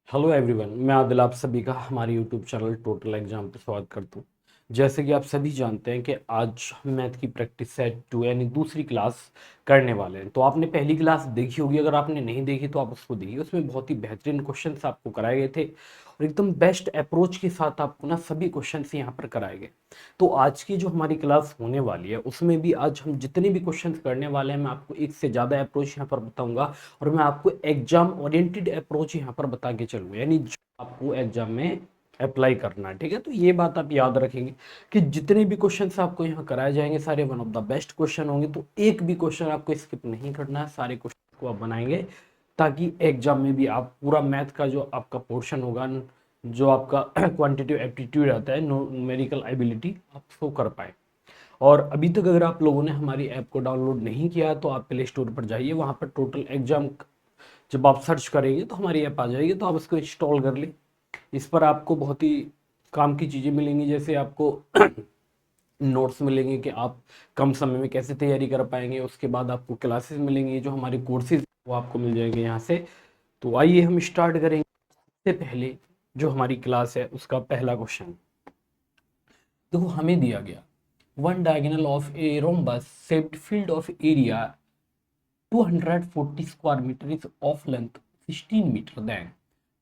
Hello everyone, मैं आदिल आप सभी का हमारे यूट्यूब चैनल टोटल एग्जाम पे स्वागत करता हूँ। जैसे कि आप सभी जानते हैं कि आज हम मैथ की प्रैक्टिस सेट 2 यानी दूसरी क्लास करने वाले हैं। तो आपने पहली क्लास देखी होगी, अगर आपने नहीं देखी तो आप उसको देखिए। उसमें बहुत ही बेहतरीन क्वेश्चंस आपको कराए गए थे और एकदम बेस्ट अप्रोच के साथ आपको ना सभी क्वेश्चंस यहाँ पर कराए गए। तो आज की जो हमारी क्लास होने वाली है उसमें भी आज हम जितने भी क्वेश्चंस करने वाले हैं, मैं आपको एक से ज़्यादा अप्रोच यहाँ पर बताऊंगा और मैं आपको एग्जाम ओरिएंटेड अप्रोच यहाँ पर बता के चलूँगा, यानी जो आपको एग्जाम में अप्लाई करना है। ठीक है, तो ये बात आप याद रखेंगे कि जितने भी क्वेश्चंस आपको यहाँ कराए जाएंगे सारे one of the best question होंगे। तो एक भी क्वेश्चन आपको स्किप नहीं करना है, सारे क्वेश्चन को आप बनाएंगे ताकि एग्जाम में भी आप पूरा मैथ का जो आपका पोर्शन होगा, जो आपका क्वांटिटेटिव एप्टीट्यूड आता है, न्यूमेरिकल एबिलिटी, आप शो कर पाए। और अभी तक अगर आप लोगों ने हमारी ऐप को डाउनलोड नहीं किया तो आप प्ले स्टोर पर जाइए, वहाँ पर टोटल एग्जाम जब आप सर्च करेंगे तो हमारी ऐप आ जाएगी, तो आप इसको इंस्टॉल कर लें। इस पर आपको बहुत ही काम की चीज़ें मिलेंगी, जैसे आपको नोट्स मिलेंगे कि आप कम समय में कैसे तैयारी कर पाएंगे। उसके बाद आपको क्लासेस मिलेंगी, जो हमारे कोर्सेज वो आपको मिल जाएंगे यहाँ से। तो आइए हम स्टार्ट करेंगे। सबसे पहले जो हमारी क्लास है उसका पहला क्वेश्चन देखो, हमें दिया गया one diagonal of a rhombus shaped field of area 240 square meter is of length 16 meter. Then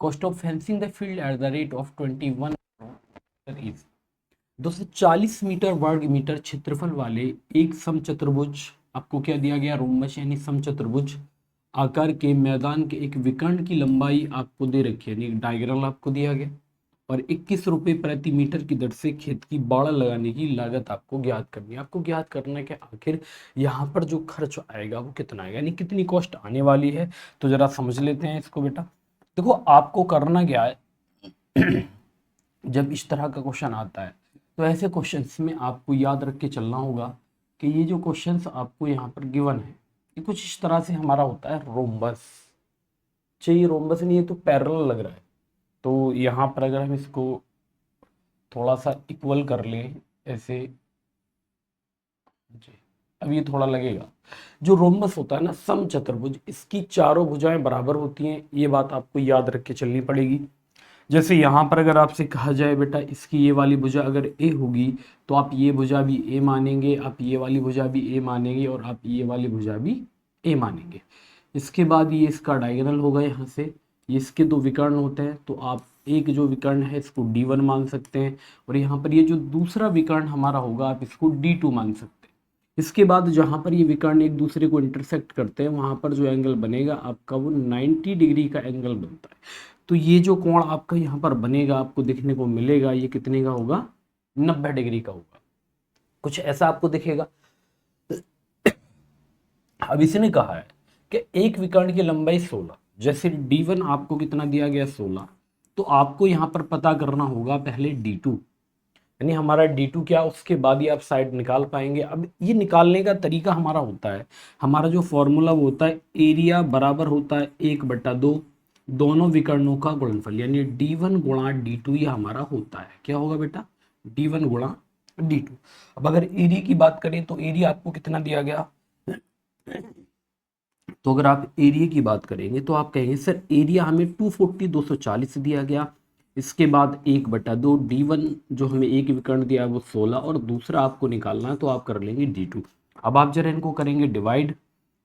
cost of fencing the field at the rate of 21 is 240 metre वर्ग मीटर क्षेत्रफल वाले एक समचतुर्भुज, आपको क्या दिया गया, रोम्बस यानी समचतुर्भुज आकार के मैदान के एक विकर्ण की लंबाई आपको दे रखी है, यानी एक डायग्राम आपको दिया गया और 21 रुपये प्रति मीटर की दर से खेत की बाड़ लगाने की लागत आपको ज्ञात करनी है। आपको ज्ञात करना है कि आखिर यहाँ पर जो खर्च आएगा वो कितना आएगा, यानी कितनी कॉस्ट आने वाली है। तो जरा समझ लेते हैं इसको बेटा। देखो, आपको करना क्या है जब इस तरह का क्वेश्चन आता है तो ऐसे क्वेश्चंस में आपको याद रख के चलना होगा कि ये जो क्वेश्चंस आपको यहाँ पर गिवन है ये कुछ इस तरह से हमारा होता है रोम्बस। चाहिए रोम्बस नहीं है तो पैरेलल लग रहा है, तो यहाँ पर अगर हम इसको थोड़ा सा इक्वल कर लें ऐसे जी, अब ये थोड़ा लगेगा। जो रोम्बस होता है ना समचतुर्भुज, इसकी चारों भुजाएं बराबर होती हैं, ये बात आपको याद रख के चलनी पड़ेगी। जैसे यहाँ पर अगर आपसे कहा जाए बेटा इसकी ये वाली भुजा अगर ए होगी तो आप ये भुजा भी ए मानेंगे, आप ये वाली भुजा भी ए मानेंगे और आप ये वाली भुजा भी ए मानेंगे। इसके बाद ये इसका डायगोनल होगा, यहाँ से ये इसके दो विकर्ण होते हैं तो आप एक जो विकर्ण है इसको D1 मान सकते हैं और यहाँ पर ये जो दूसरा विकर्ण हमारा होगा आप इसको D2 मान सकते हैं। इसके बाद जहाँ पर ये विकर्ण एक दूसरे को इंटरसेक्ट करते हैं वहाँ पर जो एंगल बनेगा आपका वो 90 डिग्री का एंगल बनता है। तो ये जो कोण आपका यहाँ पर बनेगा आपको देखने को मिलेगा, ये कितने का होगा, 90 डिग्री का होगा, कुछ ऐसा आपको दिखेगा। अब इसने कहा है कि एक विकर्ण की लंबाई 16, जैसे D1 आपको कितना दिया गया 16, तो आपको यहाँ पर पता करना होगा पहले D2, यानी हमारा D2 क्या, उसके बाद ही आप साइड निकाल पाएंगे। अब ये निकालने का तरीका हमारा होता है, हमारा जो फॉर्मूला वो होता है एरिया बराबर होता है 1/2 दोनों विकर्णों का गुणनफल, यानी D1 गुणा D2 ये हमारा होता है। क्या होगा बेटा, D1 गुणा D2। अब अगर एरिया की बात करें तो एरिया आपको कितना दिया गया, तो अगर आप एरिया की बात करेंगे तो आप कहेंगे सर एरिया हमें 240 दिया गया। इसके बाद 1/2 D1 जो हमें एक विकर्ण दिया है वो 16 और दूसरा आपको निकालना है तो आप कर लेंगे D2। अब आप जरा इनको करेंगे डिवाइड,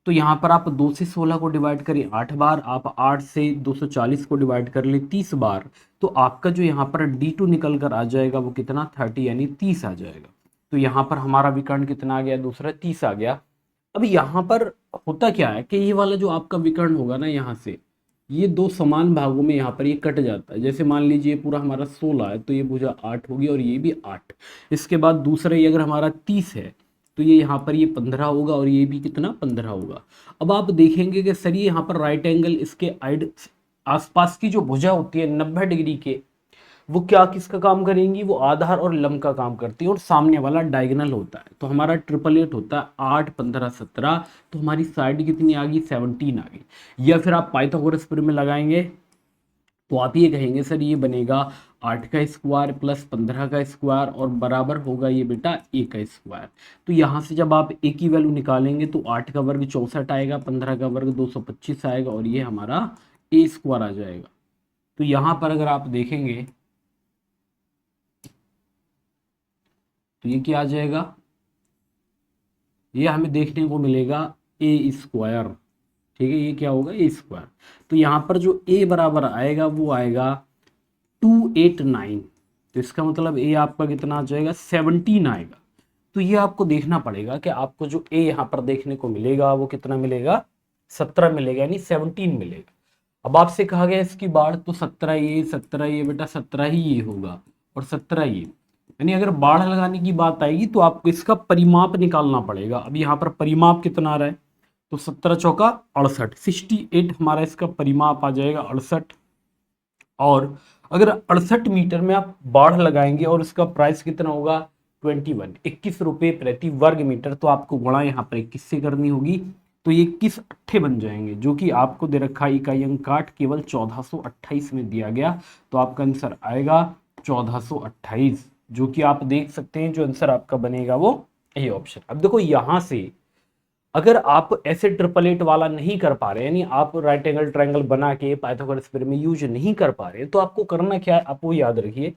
तो यहाँ पर आप 2 से 16 को डिवाइड करें 8 बार, आप 8 से 240 को डिवाइड कर ले 30 बार, तो आपका जो यहाँ पर D2 निकल कर आ जाएगा वो कितना 30 यानी 30 आ जाएगा। तो यहाँ पर हमारा विकर्ण कितना आ गया, दूसरा 30 आ गया। अब यहाँ पर होता क्या है कि ये वाला जो आपका विकर्ण होगा ना, यहाँ से ये दो समान भागों में यहाँ पर ये कट जाता है। जैसे मान लीजिए पूरा हमारा 16 है तो ये भुजा 8 होगी और ये भी 8। इसके बाद दूसरा ये अगर हमारा 30 है तो ये यहाँ पर ये 15 होगा और ये भी कितना 15 होगा। अब आप देखेंगे कि सर ये यहाँ पर राइट एंगल इसके आइड आसपास की जो भुजा होती है 90 डिग्री के, वो क्या किसका काम करेंगी, वो आधार और लंब का काम करती है और सामने वाला डायगोनल होता है। तो हमारा 888 होता है 8 15 17, तो हमारी साइड कितनी आ गई 17 आ गई। या फिर आप पाइथागोरस थ्योरम में लगाएंगे तो आप ये कहेंगे सर ये बनेगा 8 का स्क्वायर प्लस 15 का स्क्वायर और बराबर होगा ये बेटा ए का स्क्वायर। तो यहाँ से जब आप ए की वैल्यू निकालेंगे तो 8 का वर्ग 64 आएगा, 15 का वर्ग 225 आएगा और ये हमारा ए स्क्वायर आ जाएगा। तो यहां पर अगर आप देखेंगे तो ये क्या आ जाएगा, ये हमें देखने को मिलेगा ए स्क्वायर। ठीक है, ये क्या होगा, ए स्क्वायर। तो यहाँ पर जो ए बराबर आएगा वो आएगा 289। तो इसका मतलब ए आपका कितना आ जाएगा, 17 आएगा। तो ये आपको देखना पड़ेगा कि आपको जो ए यहाँ पर देखने को मिलेगा वो कितना मिलेगा, 17 मिलेगा, यानी 17 मिलेगा। अब आपसे कहा गया इसकी बाढ़, तो 17 ये बेटा 17 ही ये होगा और 17 ये, यानी अगर बाढ़ लगाने की बात आएगी तो आपको इसका परिमाप निकालना पड़ेगा। अब यहाँ पर परिमाप कितना आ रहा है, तो 17 चौका 68, 68 हमारा इसका परिमाप आ जाएगा 68। और अगर 68 मीटर में आप बाढ़ लगाएंगे और इसका प्राइस कितना होगा 21 प्रति वर्ग मीटर, तो आपको गुणा यहाँ पर 21 से करनी होगी। तो ये 21 अट्ठे बन जाएंगे, जो कि आपको दे रखा है इकाई अंक काट केवल 1428 में दिया गया। तो आपका आंसर आएगा 1428, जो कि आप देख सकते हैं जो आंसर आपका बनेगा वो ये ऑप्शन। अब देखो यहां से अगर आप ऐसे ट्रिपल एट वाला नहीं कर पा रहे, यानी आप राइट एंगल ट्रायंगल बना के पाइथागोरस थ्योरम यूज नहीं कर पा रहे, तो आपको करना क्या है, आप वो याद रखिए।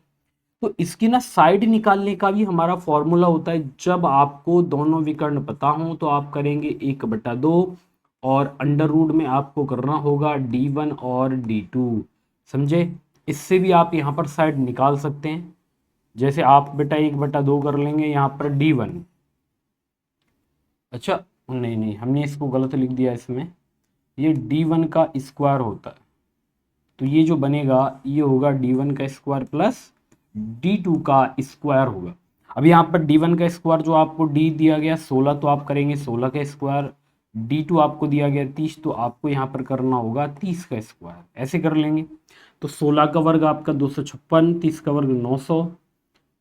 तो इसकी ना साइड निकालने का भी हमारा फॉर्मूला होता है। जब आपको दोनों विकर्ण पता हो तो आप करेंगे 1/2 और अंडर रूट में आपको करना होगा d1 और d2, समझे। इससे भी आप यहाँ पर साइड निकाल सकते हैं। जैसे आप बेटा 1/2 कर लेंगे यहाँ पर d1, अच्छा नहीं नहीं हमने इसको गलत लिख दिया, इसमें ये d1 का स्क्वायर होता है। तो ये जो बनेगा ये होगा d1 का स्क्वायर प्लस d2 का स्क्वायर होगा। अब यहाँ पर d1 का स्क्वायर जो आपको d दिया गया 16, तो आप करेंगे 16 का स्क्वायर। d2 आपको दिया गया 30, तो आपको यहाँ पर करना होगा 30 का स्क्वायर, ऐसे कर लेंगे। तो 16 का वर्ग आपका 256, 30 का वर्ग 900,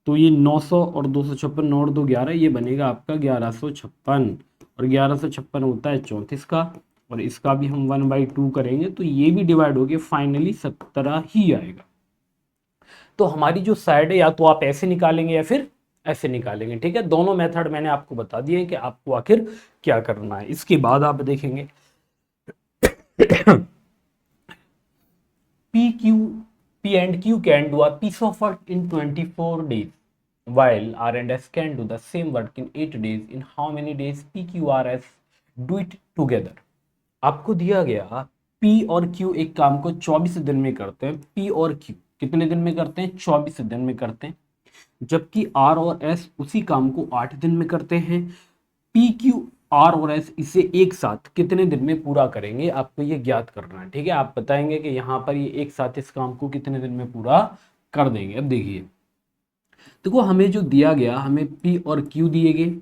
तो ये 900 और 256 9 और 2 11, ये बनेगा आपका 1156, और 1156 होता है 34 का, और इसका भी हम 1/2 करेंगे तो ये भी डिवाइड हो गया, फाइनली 17 ही आएगा। तो हमारी जो साइड है या तो आप ऐसे निकालेंगे या फिर ऐसे निकालेंगे। ठीक है, दोनों मेथड मैंने आपको बता दिए कि आपको आखिर क्या करना है। इसके बाद आप देखेंगे P and Q can do a piece of work in 24 days, while R and S can do the same work in 8 days. In how many days P, Q, R, S do it together? आपको दिया गया P और Q एक काम को 24 दिन में करते हैं। P और Q कितने दिन में करते हैं, 24 दिन में करते हैं। जबकि R और S उसी काम को 8 दिन में करते हैं। P, Q, R और S इसे एक साथ कितने दिन में पूरा करेंगे, आपको ये ज्ञात करना है। ठीक है, आप बताएंगे कि यहाँ पर ये एक साथ इस काम को कितने दिन में पूरा कर देंगे। अब देखिए, देखो हमें जो दिया गया, हमें P और Q दिए गए,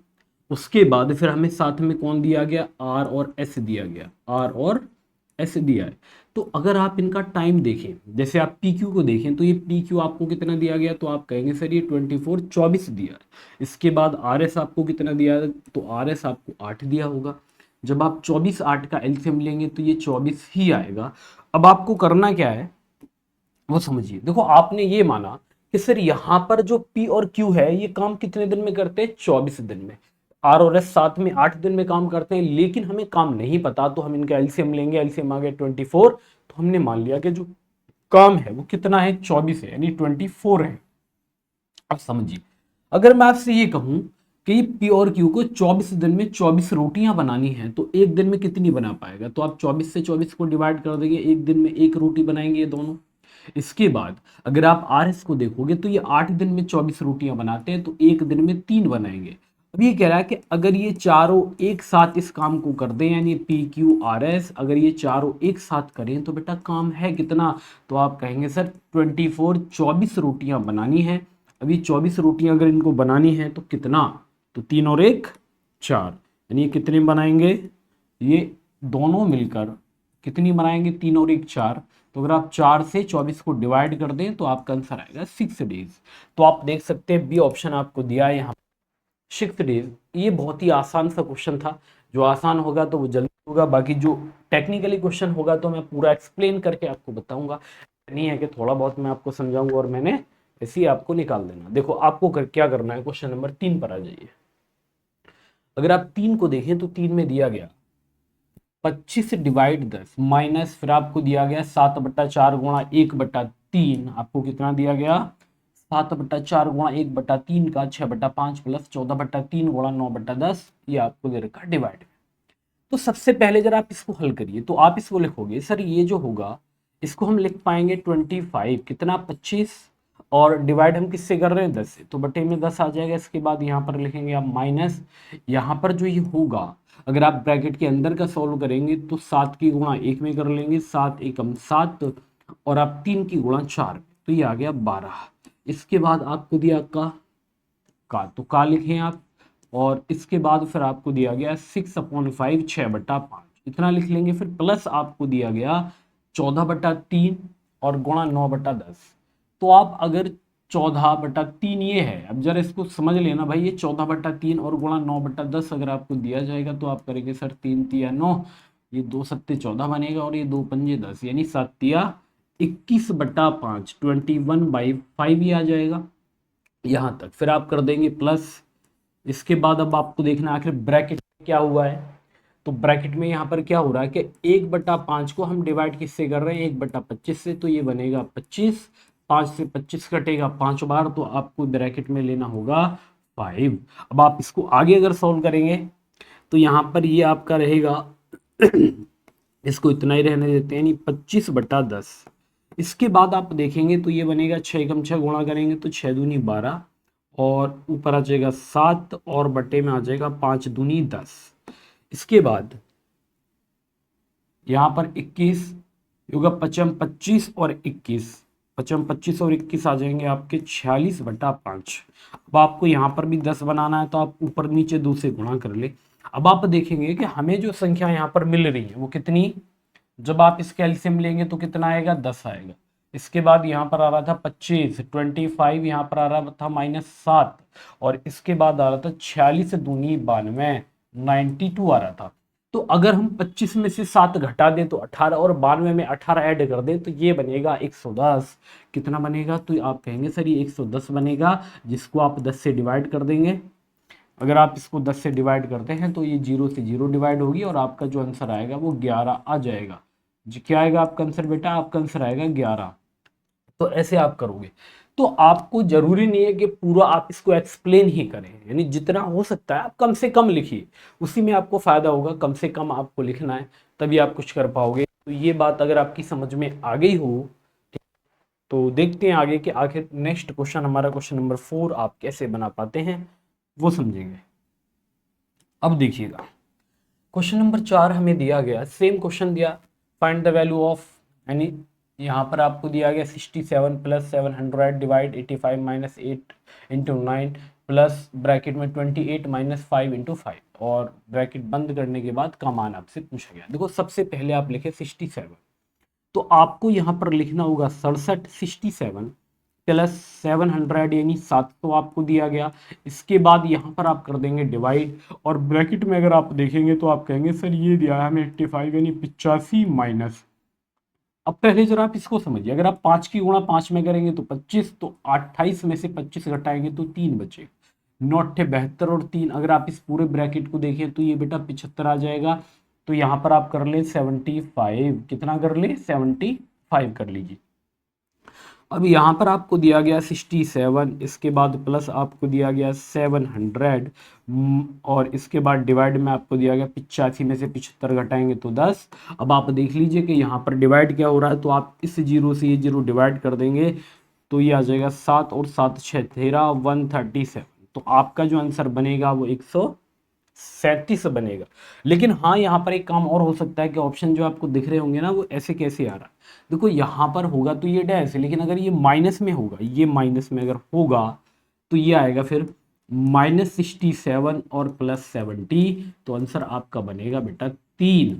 उसके बाद फिर हमें साथ में कौन दिया गया, R और S दिया गया, R और S दिया है। तो अगर आप इनका टाइम देखें, जैसे आप PQ को देखें तो ये PQ आपको कितना दिया गया, तो आप कहेंगे सर ये 24 दिया है। इसके बाद RS आपको कितना दिया है, तो RS आपको 8 दिया होगा। जब आप 24 8 का एलसीएम लेंगे तो ये 24 ही आएगा। अब आपको करना क्या है वो समझिए। देखो आपने ये माना कि सर यहाँ पर जो P और Q है ये काम कितने दिन में करते हैं, 24 दिन में। R और S साथ में 8 दिन में काम करते हैं, लेकिन हमें काम नहीं पता, तो हम इनका एलसीएम लेंगे। एलसीएम आ गया 24, तो हमने मान लिया कि जो काम है वो कितना है, 24 है, यानी 24 है। अब समझिए, अगर मैं आपसे ये कहूं कि P और Q को 24 दिन में 24 रोटियां बनानी है, तो एक दिन में कितनी बना पाएगा, तो आप 24 से 24 को डिवाइड कर देंगे, एक दिन में एक रोटी बनाएंगे ये दोनों। इसके बाद अगर आप RS को देखोगे तो ये 8 दिन में 24 रोटियां बनाते हैं, तो एक दिन में 3 बनाएंगे। अब ये कह रहा है कि अगर ये चारों एक साथ इस काम को कर दें, यानी PQRS अगर ये चारों एक साथ करें तो बेटा काम है कितना, तो आप कहेंगे सर 24 रोटियां बनानी है। अभी 24 रोटियां अगर इनको बनानी है तो कितना, तो 3 और 1 4, यानी ये कितने बनाएंगे, ये दोनों मिलकर कितनी बनाएंगे, 3 और 1 4। तो अगर आप 4 से 24 को डिवाइड कर दें तो आपका आंसर आएगा 6 डेज। तो आप देख सकते हैं बी ऑप्शन आपको दिया है यहाँ 6 डेज। ये बहुत ही आसान सा क्वेश्चन था, जो आसान होगा तो वो जल्दी होगा, बाकी जो टेक्निकली क्वेश्चन होगा तो मैं पूरा एक्सप्लेन करके आपको बताऊंगा। नहीं है कि थोड़ा बहुत मैं आपको समझाऊंगा और मैंने ऐसे ही आपको निकाल देना। देखो आपको क्या करना है, क्वेश्चन नंबर 3 पर आ जाइए। अगर आप 3 को देखें तो 3 में दिया गया 25 डिवाइड 10 माइनस फिर आपको दिया गया 7/4 गुणा 1/3, आपको कितना दिया गया 7/4 गुणा 1/3 का 6/5 प्लस 14/3 गुणा 9/10, ये आपको दे रखा डिवाइड। तो सबसे पहले जरा आप इसको हल करिए, तो आप इसको लिखोगे सर ये जो होगा इसको हम लिख पाएंगे 25 कितना 25 और डिवाइड हम किससे कर रहे हैं 10 से, तो बटे में 10 आ जाएगा। इसके बाद यहाँ पर लिखेंगे आप माइनस, यहाँ पर जो ये होगा अगर आप ब्रैकेट के अंदर का सॉल्व करेंगे तो 7 की गुणा 1 में कर लेंगे, 7 एकम 7 और आप 3 की गुणा 4, तो ये आ गया 12। इसके बाद आपको दिया का तो का लिखें आप, और इसके बाद फिर आपको दिया गया 6/5 6/5 इतना लिख लेंगे, फिर प्लस आपको दिया गया 14/3 और गुणा 9/10। तो आप अगर 14/3 ये है, अब जरा इसको समझ लेना भाई, ये 14/3 और गुणा 9/10 अगर आपको दिया जाएगा तो आप करेंगे सर 3 तिया 9, ये 2 सत्ते 14 बनेगा और ये 2 पंजे 10 यानी 7 तिया 21/5 21/5 ये आ जाएगा यहाँ तक। फिर आप कर देंगे प्लस, इसके बाद अब आपको देखना आखिर ब्रैकेट में क्या हुआ है, तो ब्रैकेट में यहाँ पर क्या हो रहा है कि 1/5 को हम डिवाइड किससे कर रहे हैं 1/25 से, तो ये बनेगा 25, 5 से 25 कटेगा 5 बार, तो आपको ब्रैकेट में लेना होगा 5। अब आप इसको आगे अगर सॉल्व करेंगे तो यहाँ पर ये आपका रहेगा इसको इतना ही रहने देते हैं, यानी 25/10। इसके बाद आप देखेंगे तो ये बनेगा 6 एकम 6 गुणा करेंगे तो 6 दूनी 12 और ऊपर आ जाएगा 7 और बटे में आ जाएगा 5 दूनी 10। इसके बाद यहाँ पर 21 होगा 55 25 और 21, 55 25 और 21 आ जाएंगे आपके 46/5। अब आपको यहाँ पर भी 10 बनाना है तो आप ऊपर नीचे 2 से गुणा कर ले। अब आप देखेंगे कि हमें जो संख्या यहाँ पर मिल रही है वो कितनी, जब आप इसके एलसीएम लेंगे तो कितना आएगा 10 आएगा। इसके बाद यहाँ पर आ रहा था 25 25, यहाँ पर आ रहा था -7 और इसके बाद आ रहा था 46 दूनी 92 92 आ रहा था। तो अगर हम 25 में से 7 घटा दें तो 18 और 92 में 18 ऐड कर दें तो ये बनेगा 110। कितना बनेगा, तो आप कहेंगे सर ये 110 बनेगा, जिसको आप 10 से डिवाइड कर देंगे। अगर आप इसको 10 से डिवाइड करते हैं तो ये 0 से 0 डिवाइड होगी और आपका जो आंसर आएगा वो 11 आ जाएगा। जी क्या आएगा आपका आंसर बेटा, आपका आंसर आएगा 11। तो ऐसे आप करोगे, तो आपको जरूरी नहीं है कि पूरा आप इसको एक्सप्लेन ही करें, यानी जितना हो सकता है आप कम से कम लिखिए, उसी में आपको फायदा होगा। कम से कम आपको लिखना है तभी आप कुछ कर पाओगे। तो ये बात अगर आपकी समझ में आ गई हो तो देखते हैं आगे कि आखिर नेक्स्ट क्वेश्चन हमारा क्वेश्चन नंबर 4 आप कैसे बना पाते हैं वो समझेंगे। अब देखिएगा क्वेश्चन नंबर 4 हमें दिया गया, सेम क्वेश्चन दिया, फाइंड द वैल्यू ऑफ, यानी यहाँ पर आपको दिया गया 67 + 700 डिवाइड 85 - 8 × 9 प्लस ब्रैकेट में 28 - 5 × 5 और ब्रैकेट बंद करने के बाद का मान आपसे पूछा गया। देखो सबसे पहले आप लिखे 67, तो आपको यहाँ पर लिखना होगा 67 67 + 700 यानी 700 आपको दिया गया। इसके बाद यहाँ पर आप कर देंगे डिवाइड और ब्रैकेट में अगर आप देखेंगे तो आप कहेंगे सर ये दिया है हमें 85 यानी 85 माइनस। अब पहले जरा आप इसको समझिए, अगर आप 5 की गुणा 5 में करेंगे तो 25, तो 28 में से 25 घटाएंगे तो 3 बचेगा, 9 × 72 और 3, अगर आप इस पूरे ब्रैकेट को देखें तो ये बेटा 75 आ जाएगा। तो यहाँ पर आप कर ले 75, कितना कर ले 75 कर लीजिए। अब यहाँ पर आपको दिया गया 67, इसके बाद प्लस आपको दिया गया 700 और इसके बाद डिवाइड में आपको दिया गया 85 में से 75 घटाएंगे तो 10। अब आप देख लीजिए कि यहाँ पर डिवाइड क्या हो रहा है, तो आप इस 0 से ये 0 डिवाइड कर देंगे तो ये आ जाएगा 7 और 7 6 13 137। तो आपका जो आंसर बनेगा वो 137 बनेगा। लेकिन हाँ यहाँ पर एक काम और हो सकता है कि ऑप्शन जो आपको दिख रहे होंगे ना वो ऐसे कैसे आ रहा है, देखो यहाँ पर होगा तो ये डैश है, लेकिन अगर ये माइनस में होगा, ये माइनस में अगर होगा तो ये आएगा फिर -67 और +70, तो आंसर आपका बनेगा बेटा 3।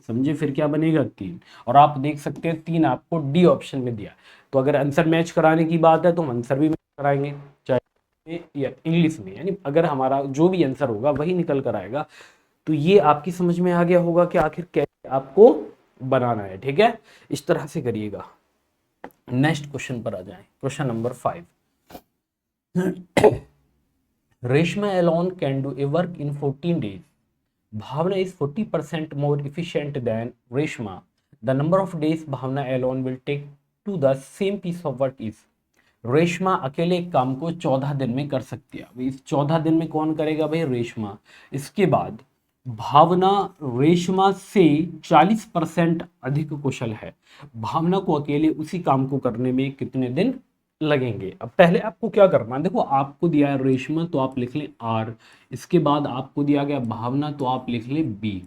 समझे, फिर क्या बनेगा 3। और आप देख सकते हैं 3 आपको डी ऑप्शन में दिया। तो अगर आंसर मैच कराने की बात है तो हम आंसर भी मैच कराएंगे, चाहे या इंग्लिश में, यानी अगर हमारा जो भी आंसर होगा वही निकल कर आएगा। तो ये आपकी समझ में आ गया होगा कि आखिर कैसे आपको बनाना है। ठीक है, इस तरह से करिएगा। नेक्स्ट क्वेश्चन पर आ जाएं, question number 5। Reshma alone can do a work in 14 days Bhavna is 40% more efficient than Reshma, the number of days Bhavna alone will take to the same piece of work is. Reshma अकेले एक काम को 14 दिन में कर सकती है। अभी इस 14 दिन में कौन करेगा भाई? रेशमा। इसके बाद भावना रेशमा से 40% अधिक कुशल है। भावना को अकेले उसी काम को करने में कितने दिन लगेंगे? अब पहले आपको क्या करना है, देखो आपको दिया है रेशमा तो आप लिख लें आर, इसके बाद आपको दिया गया भावना तो आप लिख लें बी।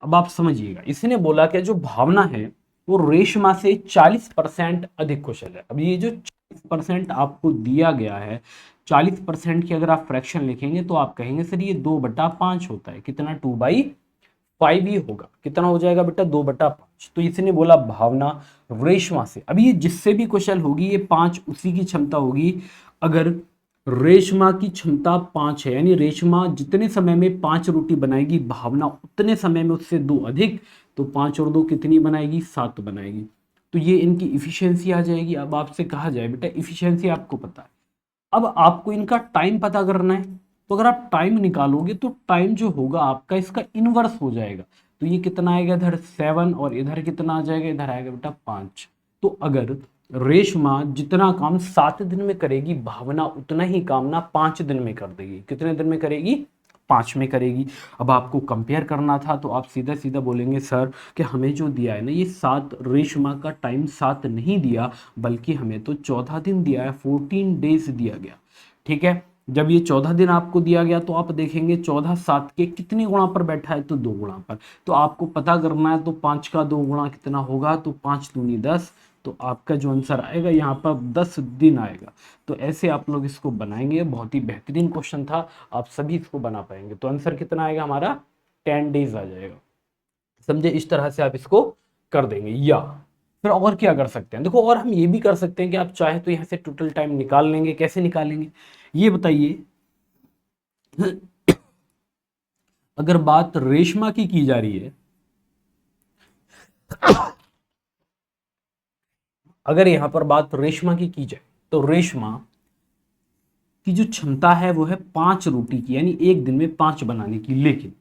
अब आप समझिएगा, इसने बोला कि जो भावना है वो रेशमा से 40% अधिक कुशल है। अब ये जो 40% आपको दिया गया है, 40% की अगर आप फ्रैक्शन लिखेंगे तो आप कहेंगे सर ये 2/5 होता है। कितना? 2/5 ही होगा। कितना हो जाएगा बेटा? 2/5। तो इसने बोला भावना रेशमा से, अभी ये जिससे भी कुशल होगी ये 5 उसी की क्षमता होगी। अगर रेशमा की क्षमता 5 है, यानी रेशमा जितने समय में 5 रोटी बनाएगी, भावना उतने समय में उससे 2 अधिक, तो 5 और 2 कितनी बनाएगी? 7 बनाएगी। तो ये इनकी इफिशियंसी आ जाएगी। अब आपसे कहा जाए बेटा इफिशियंसी आपको पता है, अब आपको इनका टाइम पता करना है, तो अगर आप टाइम निकालोगे तो टाइम जो होगा आपका इसका इनवर्स हो जाएगा। तो ये कितना आएगा? इधर 7 और इधर कितना आ जाएगा? इधर आएगा बेटा 5। तो अगर रेशमा जितना काम 7 दिन में करेगी, भावना उतना ही काम ना 5 दिन में कर देगी। कितने दिन में करेगी? 5 में करेगी। अब आपको कंपेयर करना था तो आप सीधा सीधा बोलेंगे सर कि हमें जो दिया है ना ये 7, रेशमा का टाइम 7 नहीं दिया बल्कि हमें तो 14 दिन दिया है, 14 डेज दिया गया। ठीक है, जब ये 14 दिन आपको दिया गया तो आप देखेंगे 14 7 के कितने गुणा पर बैठा है? तो 2 गुणा पर। तो आपको पता करना है तो 5 का 2 गुणा कितना होगा? तो 5 दूनी 10। तो आपका जो आंसर आएगा यहाँ पर 10 दिन आएगा। तो ऐसे आप लोग इसको बनाएंगे। बहुत ही बेहतरीन क्वेश्चन था, आप सभी इसको बना पाएंगे। तो आंसर कितना आएगा हमारा? 10 डेज आ जाएगा। समझे? इस तरह से आप इसको कर देंगे। या फिर और क्या कर सकते हैं? देखो और हम ये भी कर सकते हैं कि आप चाहे तो यहाँ से टोटल टाइम निकाल लेंगे। कैसे निकालेंगे ये बताइए? अगर बात रेशमा की जा रही है, अगर यहां पर बात रेशमा की जाए तो रेशमा की जो क्षमता है वो है 5 रोटी की, यानी एक दिन में 5 बनाने की। लेकिन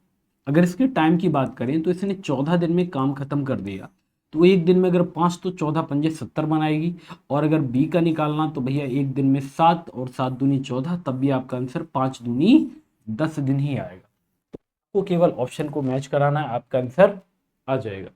अगर इसके टाइम की बात करें तो इसने 14 दिन में काम खत्म कर दिया। तो एक दिन में अगर 5 तो 14 पंजे 70 बनाएगी। और अगर बी का निकालना तो भैया एक दिन में 7 और 7 दूनी 14, तब भी आपका आंसर 5 दूनी 10 दिन ही आएगा। तो केवल ऑप्शन को मैच कराना है, आपका आंसर आ जाएगा।